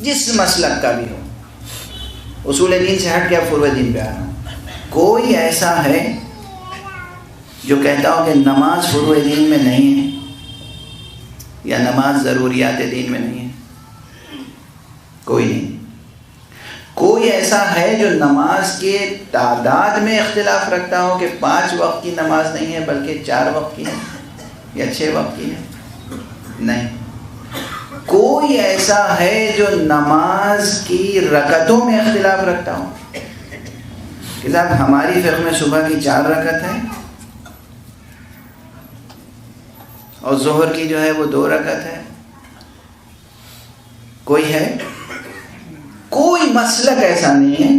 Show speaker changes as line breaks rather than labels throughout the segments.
جس مسلک کا بھی ہو، اصول دین سے ہٹ کے اب فروع دین پہ آنا، کوئی ایسا ہے جو کہتا ہو کہ نماز فروع دین میں نہیں ہے یا نماز ضروریات دین میں نہیں ہے؟ کوئی نہیں۔ کوئی ایسا ہے جو نماز کے تعداد میں اختلاف رکھتا ہو کہ 5 وقت کی نماز نہیں ہے بلکہ 4 وقت کی ہے یا 6 وقت کی ہے؟ نہیں۔ کوئی ایسا ہے جو نماز کی رکعتوں میں اختلاف رکھتا ہو کہ صاحب ہماری فقہ میں صبح کی 4 رکعت ہے اور ظہر کی جو ہے وہ 2 رکعت ہے؟ کوئی ہے؟ کوئی مسلک ایسا نہیں ہے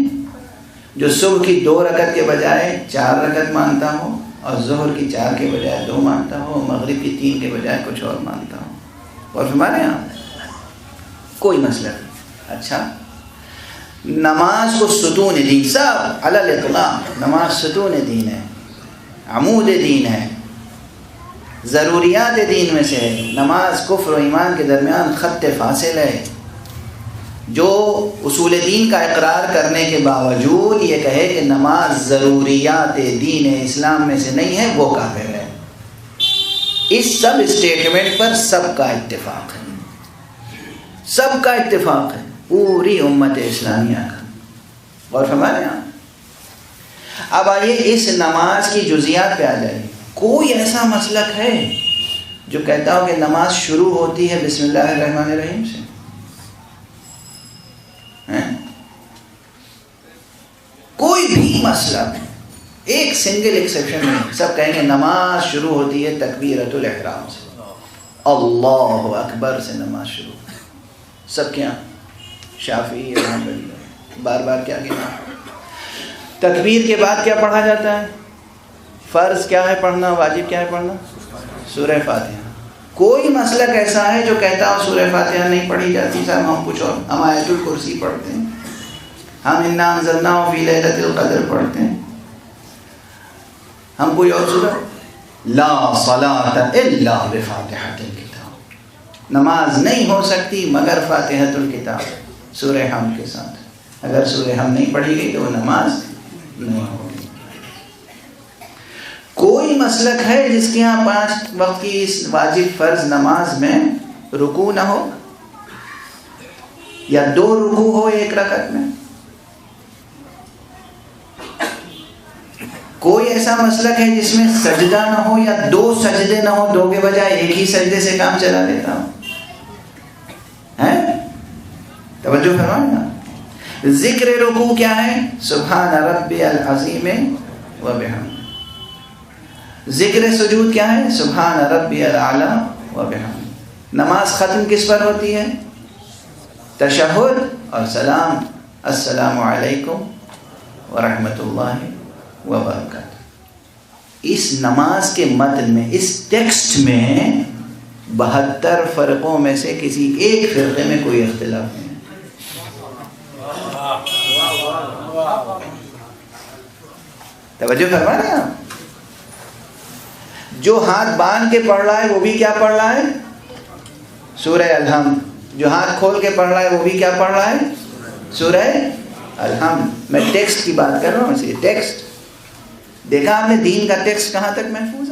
جو صبح کی 2 رکعت کے بجائے 4 رکعت مانتا ہو اور ظہر کی 4 کے بجائے 2 مانتا ہو، مغرب کی 3 کے بجائے کچھ اور مانتا ہو۔ اور ہمارے یہاں کوئی مسئلہ نہیں۔ اچھا، نماز کو ستون دین، سب علی الاطلاق نماز ستون دین ہے، عمود دین ہے، ضروریات دین میں سے ہے۔ نماز کفر و ایمان کے درمیان خط فاصل ہے۔ جو اصول دین کا اقرار کرنے کے باوجود یہ کہے کہ نماز ضروریات دین اسلام میں سے نہیں ہے، وہ کافر ہے۔ اس سب اسٹیٹمنٹ پر سب کا اتفاق ہے، سب کا اتفاق ہے، پوری امت اسلامیہ کا۔ اور ہمارے یہاں اب آئیے اس نماز کی جزیات پہ آ جائیے۔ کوئی ایسا مسلک ہے جو کہتا ہو کہ نماز شروع ہوتی ہے بسم اللہ الرحمن الرحیم سے؟ کوئی بھی مسلک، ایک سنگل ایکسیپشن نہیں، سب کہیں گے نماز شروع ہوتی ہے تکبیرۃ الاحرام سے، اللہ اکبر سے نماز شروع۔ سب کیا شافعی حنبلی بار بار کیا کہنا، تکبیر کے بعد کیا پڑھا جاتا ہے؟ فرض کیا ہے پڑھنا، واجب کیا ہے پڑھنا؟ سورہ فاتحہ۔ کوئی مسلک ایسا ہے جو کہتا ہو سورہ فاتحہ نہیں پڑھی جاتی؟ صاحب ہم کچھ اور، ہم آیت الکرسی پڑھتے ہیں، ہم انا انزلناہ فی لیلۃ القدر پڑھتے ہیں، ہم کوئی اور سورہ لا صلاۃ الا بفاتحۃ الکتاب، نماز نہیں ہو سکتی مگر فاتحۃ الکتاب سورہ حمد کے ساتھ۔ اگر سورہ حمد نہیں پڑھی گئی تو وہ نماز نہیں ہوگی۔ کوئی مسلک ہے جس کے یہاں 5 وقت کی اس واجب فرض نماز میں رکوع نہ ہو یا 2 رکوع ہو ایک رکعت میں؟ کوئی ایسا مسلک ہے جس میں سجدہ نہ ہو یا 2 سجدے نہ ہو، 2 کے بجائے ایک ہی سجدے سے کام چلا لیتا ہوں؟ توجہ فرمائیں نا۔ ذکر رکوع کیا ہے؟ سبحان ربی العظیم و بحمدہ۔ ذکر سجود کیا ہے؟ سبحان ربی الاعلی و بحمدہ۔ نماز ختم کس پر ہوتی ہے؟ تشہد اور سلام، السلام علیکم ورحمۃ اللہ وبرکاتہ۔ اس نماز کے متن میں، اس ٹیکسٹ میں 72 فرقوں میں سے کسی ایک فرقے میں کوئی اختلاف نہیں ہے۔ توجہ فرما رہے ہیں آپ؟ جو ہاتھ باندھ کے پڑھ رہا ہے وہ بھی کیا پڑھ رہا ہے؟ سورہ الحمد۔ جو ہاتھ کھول کے پڑھ رہا ہے وہ بھی کیا پڑھ رہا ہے؟ سورہ الحمد۔ میں ٹیکسٹ کی بات کر رہا ہوں، اسی ٹیکسٹ۔ دیکھا آپ نے دین کا ٹیکسٹ کہاں تک محفوظ